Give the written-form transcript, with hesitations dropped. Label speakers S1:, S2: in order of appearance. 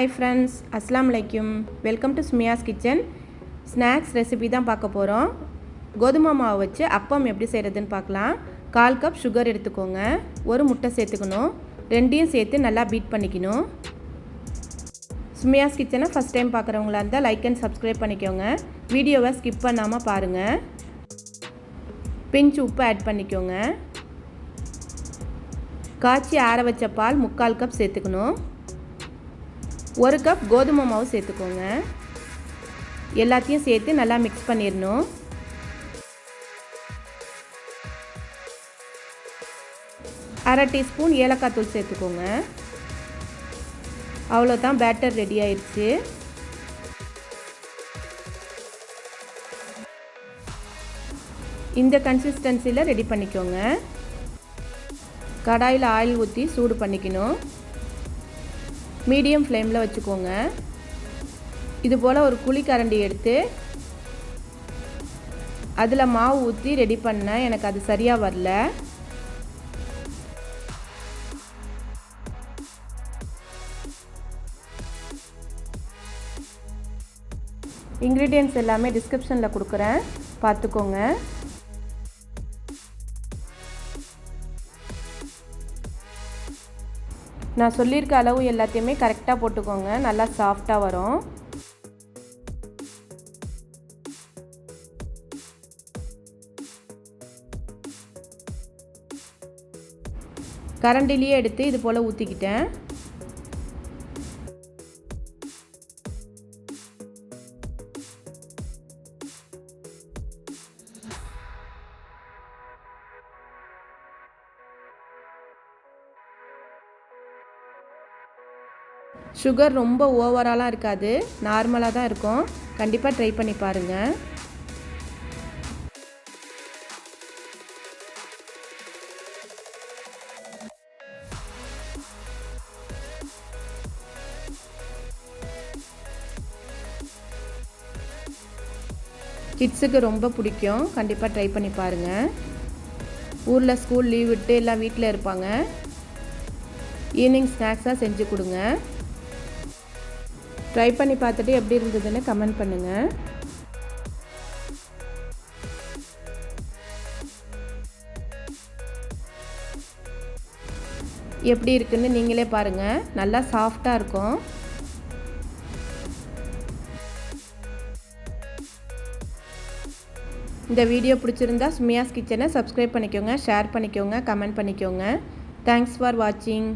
S1: Hi friends, Assalamualaikum. Welcome to Smiya's Kitchen. Snacks recipe தான் பார்க்க போகிறோம். கோதுமை மாவு வச்சு அப்பம் எப்படி செய்கிறதுன்னு பார்க்கலாம். 1/4 கப் சுகர் எடுத்துக்கோங்க. ஒரு முட்டை சேர்த்துக்கணும். ரெண்டையும் சேர்த்து நல்லா பீட் பண்ணிக்கணும். Smiya's Kitchen ஃபர்ஸ்ட் டைம் பார்க்குறவங்களா இருந்தால் லைக் அண்ட் சப்ஸ்கிரைப் பண்ணிக்கோங்க. வீடியோவை ஸ்கிப் பண்ணாமல் பாருங்கள். பிஞ்ச் உப்பு ஆட் பண்ணிக்கோங்க. காய்ச்சி ஆற வச்ச பால் 3/4 கப் சேர்த்துக்கணும். 1 கப் கோதுமை மாவு சேர்த்துக்கோங்க. எல்லாத்தையும் சேர்த்து நல்லா மிக்ஸ் பண்ணிடணும். அரை டீஸ்பூன் ஏலக்காய் தூள் சேர்த்துக்கோங்க. அவ்வளோதான், பேட்டர் ரெடி ஆயிடுச்சு. இந்த கன்சிஸ்டன்சியில் ரெடி பண்ணிக்கோங்க. கடாயில் ஆயில் ஊற்றி சூடு பண்ணிக்கணும். மீடியம் ஃப்ளேமில் வச்சுக்கோங்க. இது போல் ஒரு குழிக்கரண்டி எடுத்து அதில் மாவு ஊற்றி ரெடி பண்ணேன். எனக்கு அது சரியாக வரல. இன்க்ரீடியன்ட்ஸ் எல்லாமே டிஸ்கிரிப்ஷனில் கொடுக்குறேன், பார்த்துக்கோங்க. நான் சொல்லியிருக்க அளவு எல்லாத்தையுமே கரெக்டாக போட்டுக்கோங்க. நல்லா சாஃப்டாக வரும். கரண்டிலேயே எடுத்து இது போல் ஊற்றிக்கிட்டேன். சுகர் ரொம்ப ஓவராலாம் இருக்காது, நார்மலாக தான் இருக்கும். கண்டிப்பாக ட்ரை பண்ணி பாருங்கள். கிட்ஸுக்கு ரொம்ப பிடிக்கும், கண்டிப்பாக ட்ரை பண்ணி பாருங்கள். ஊரில் ஸ்கூல் லீவ் விட்டு எல்லாம் வீட்டில் இருப்பாங்க. ஈவினிங் ஸ்நாக்ஸாக செஞ்சு கொடுங்க. ட்ரை பண்ணி பார்த்துட்டு எப்படி இருந்ததுன்னு கமெண்ட் பண்ணுங்கள். எப்படி இருக்குன்னு நீங்களே பாருங்கள். நல்லா சாஃப்டாக இருக்கும். இந்த வீடியோ பிடிச்சிருந்தா ஸ்மியாஸ் கிச்சனை சப்ஸ்கிரைப் பண்ணிக்கோங்க, ஷேர் பண்ணிக்கோங்க, கமெண்ட் பண்ணிக்கோங்க. தேங்க்ஸ் ஃபார் வாட்சிங்.